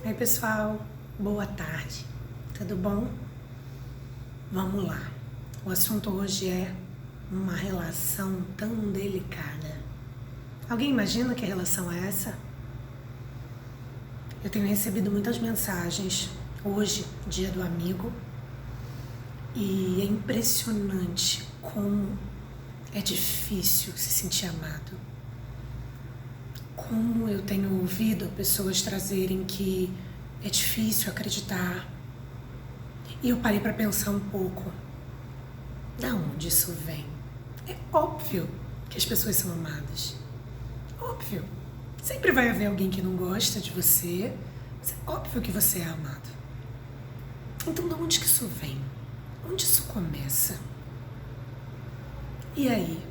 Oi pessoal, boa tarde, tudo bom? Vamos lá, o assunto hoje é uma relação tão delicada. Alguém imagina que relação é essa? Eu tenho recebido muitas mensagens hoje, dia do amigo, e é impressionante como é difícil se sentir amado. Como eu tenho ouvido pessoas trazerem que é difícil acreditar. E eu parei para pensar um pouco. Da onde isso vem? É óbvio que as pessoas são amadas. Óbvio. Sempre vai haver alguém que não gosta de você, mas é óbvio que você é amado. Então, de onde que isso vem? Onde isso começa? E aí?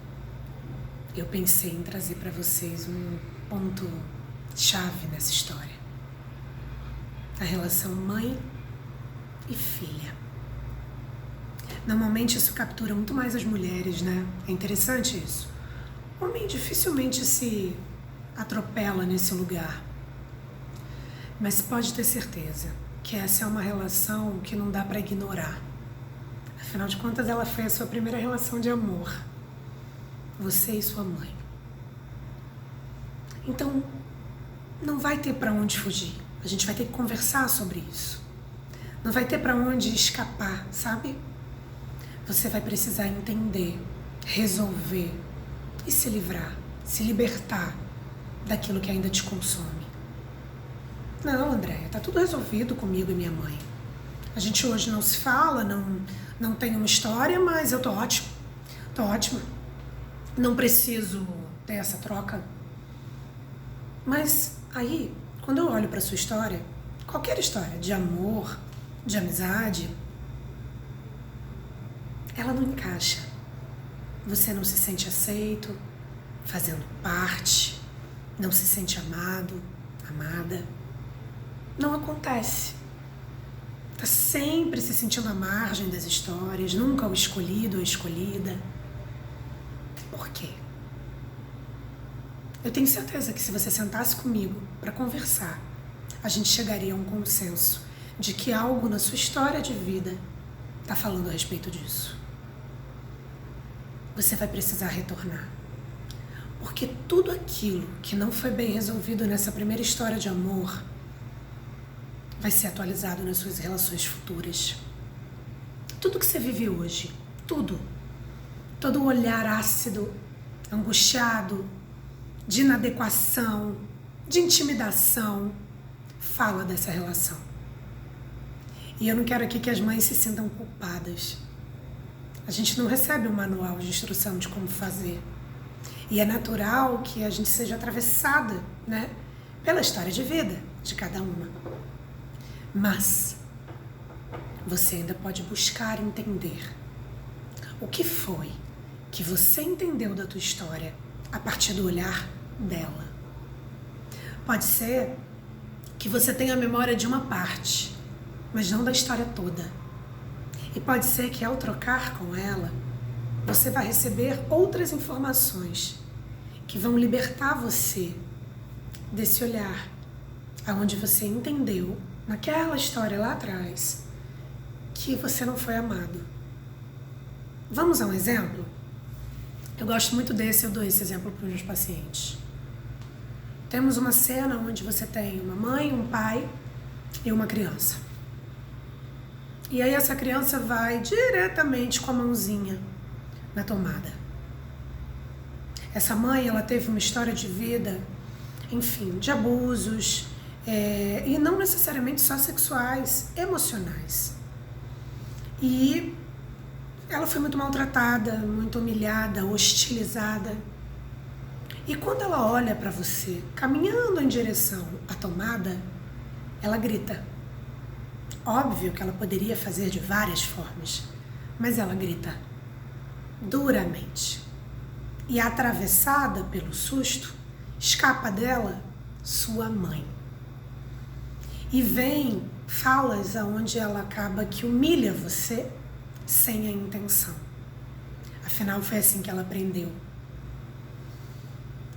Eu pensei em trazer para vocês um ponto chave nessa história. A relação mãe e filha. Normalmente isso captura muito mais as mulheres, né? É interessante isso. O homem dificilmente se atropela nesse lugar. Mas pode ter certeza que essa é uma relação que não dá para ignorar. Afinal de contas, ela foi a sua primeira relação de amor. Você e sua mãe. Então, não vai ter para onde fugir. A gente vai ter que conversar sobre isso. Não vai ter para onde escapar, sabe? Você vai precisar entender, resolver e se livrar, se libertar daquilo que ainda te consome. Não, Andréia, tá tudo resolvido comigo e minha mãe. A gente hoje não se fala, não tem uma história, mas eu tô ótima. Tô ótima. Não preciso ter essa troca. Mas aí, quando eu olho para sua história, qualquer história de amor, de amizade, ela não encaixa. Você não se sente aceito, fazendo parte, não se sente amado, amada. Não acontece. Tá sempre se sentindo à margem das histórias, nunca o escolhido ou escolhida. Por quê? Eu tenho certeza que se você sentasse comigo para conversar, a gente chegaria a um consenso de que algo na sua história de vida está falando a respeito disso. Você vai precisar retornar. Porque tudo aquilo que não foi bem resolvido nessa primeira história de amor vai ser atualizado nas suas relações futuras. Tudo que você vive hoje, tudo. Todo o olhar ácido, angustiado, de inadequação, de intimidação, fala dessa relação. E eu não quero aqui que as mães se sintam culpadas. A gente não recebe um manual de instrução de como fazer. E é natural que a gente seja atravessada, né, pela história de vida de cada uma. Mas você ainda pode buscar entender o que foi que você entendeu da tua história a partir do olhar dela. Pode ser que você tenha a memória de uma parte, mas não da história toda. E pode ser que ao trocar com ela, você vai receber outras informações que vão libertar você desse olhar, aonde você entendeu, naquela história lá atrás, que você não foi amado. Vamos a um exemplo? Eu gosto muito desse, eu dou esse exemplo para os meus pacientes. Temos uma cena onde você tem uma mãe, um pai e uma criança. E aí essa criança vai diretamente com a mãozinha na tomada. Essa mãe, ela teve uma história de vida, enfim, de abusos, e não necessariamente só sexuais, emocionais. E ela foi muito maltratada, muito humilhada, hostilizada. E quando ela olha para você, caminhando em direção à tomada, ela grita. Óbvio que ela poderia fazer de várias formas, mas ela grita duramente. E atravessada pelo susto, escapa dela sua mãe. E vem falas aonde ela acaba que humilha você sem a intenção. Afinal, foi assim que ela aprendeu.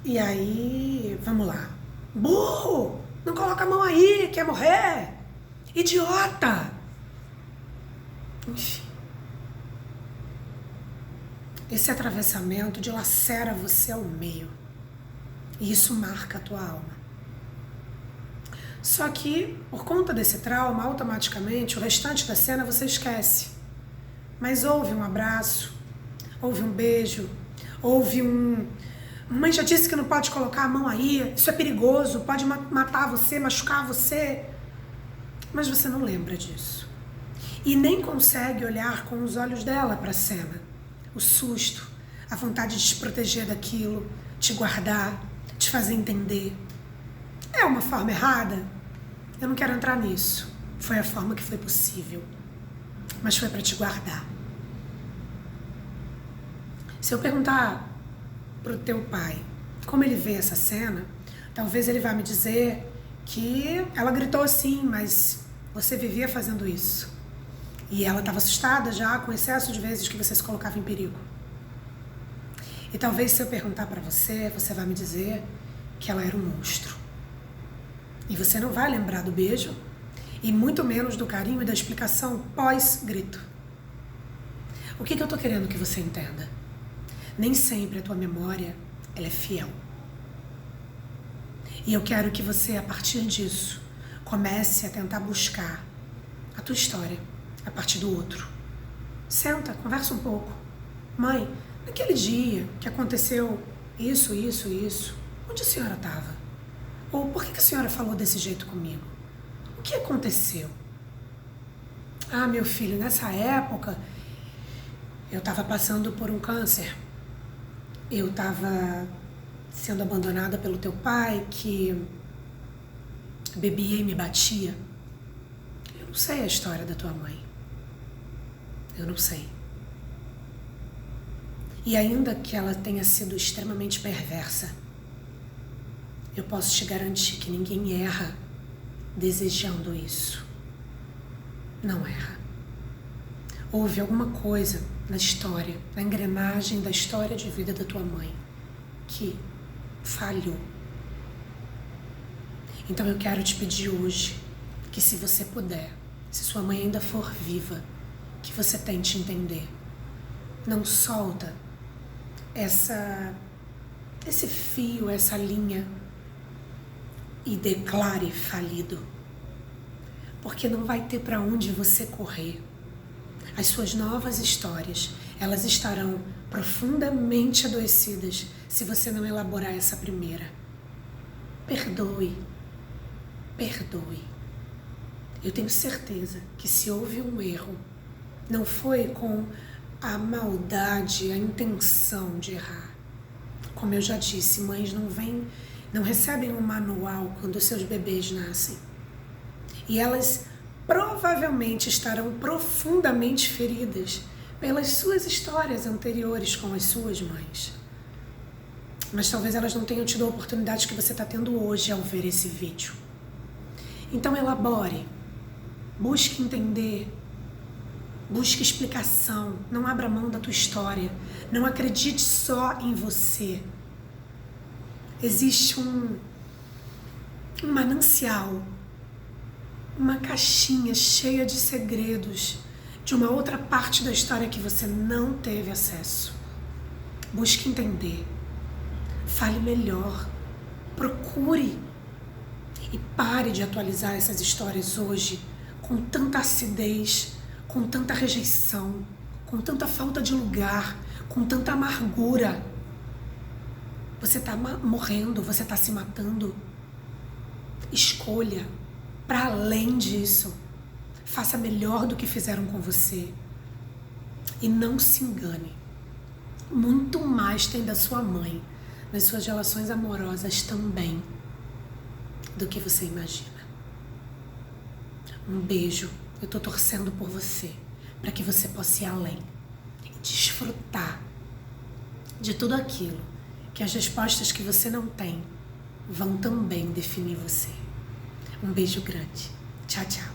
E aí, vamos lá. Burro! Não coloca a mão aí, quer morrer? Idiota! Enfim. Esse atravessamento dilacera você ao meio. E isso marca a tua alma. Só que, por conta desse trauma, automaticamente, o restante da cena você esquece. Mas houve um abraço, houve um beijo, houve um... Mãe já disse que não pode colocar a mão aí, isso é perigoso, pode matar você, machucar você. Mas você não lembra disso. E nem consegue olhar com os olhos dela para a cena. O susto, a vontade de te proteger daquilo, te guardar, te fazer entender. É uma forma errada? Eu não quero entrar nisso. Foi a forma que foi possível. Mas foi para te guardar. Se eu perguntar pro teu pai como ele vê essa cena, talvez ele vá me dizer que ela gritou assim, mas você vivia fazendo isso. E ela estava assustada já com o excesso de vezes que você se colocava em perigo. E talvez se eu perguntar para você, você vai me dizer que ela era um monstro. E você não vai lembrar do beijo, e muito menos do carinho e da explicação pós-grito. O que eu tô querendo que você entenda? Nem sempre a tua memória, ela é fiel. E eu quero que você, a partir disso, comece a tentar buscar a tua história a partir do outro. Senta, conversa um pouco. Mãe, naquele dia que aconteceu isso, onde a senhora estava? Ou por que a senhora falou desse jeito comigo? O que aconteceu? Ah, meu filho, nessa época eu estava passando por um câncer. Eu estava sendo abandonada pelo teu pai, que bebia e me batia. Eu não sei a história da tua mãe. Eu não sei. E ainda que ela tenha sido extremamente perversa, eu posso te garantir que ninguém erra desejando isso. Não erra. Houve alguma coisa na história, na engrenagem da história de vida da tua mãe, que falhou. Então eu quero te pedir hoje que, se você puder, se sua mãe ainda for viva, que você tente entender. Não solta esse fio, essa linha e declare falido. Porque não vai ter para onde você correr. As suas novas histórias, elas estarão profundamente adoecidas se você não elaborar essa primeira. Perdoe. Perdoe. Eu tenho certeza que se houve um erro, não foi com a maldade, a intenção de errar. Como eu já disse, mães não recebem um manual quando seus bebês nascem. E elas provavelmente estarão profundamente feridas pelas suas histórias anteriores com as suas mães. Mas talvez elas não tenham tido a oportunidade que você está tendo hoje ao ver esse vídeo. Então elabore, busque entender, busque explicação, não abra mão da tua história, não acredite só em você. Existe um manancial, uma caixinha cheia de segredos de uma outra parte da história que você não teve acesso. Busque entender, fale melhor, procure e pare de atualizar essas histórias hoje com tanta acidez, com tanta rejeição, com tanta falta de lugar, com tanta amargura. Você está morrendo, você está se matando. Escolha. Para além disso, faça melhor do que fizeram com você. E não se engane. Muito mais tem da sua mãe nas suas relações amorosas também do que você imagina. Um beijo. Eu tô torcendo por você, para que você possa ir além e desfrutar de tudo aquilo que as respostas que você não tem vão também definir você. Um beijo grande. Tchau, tchau.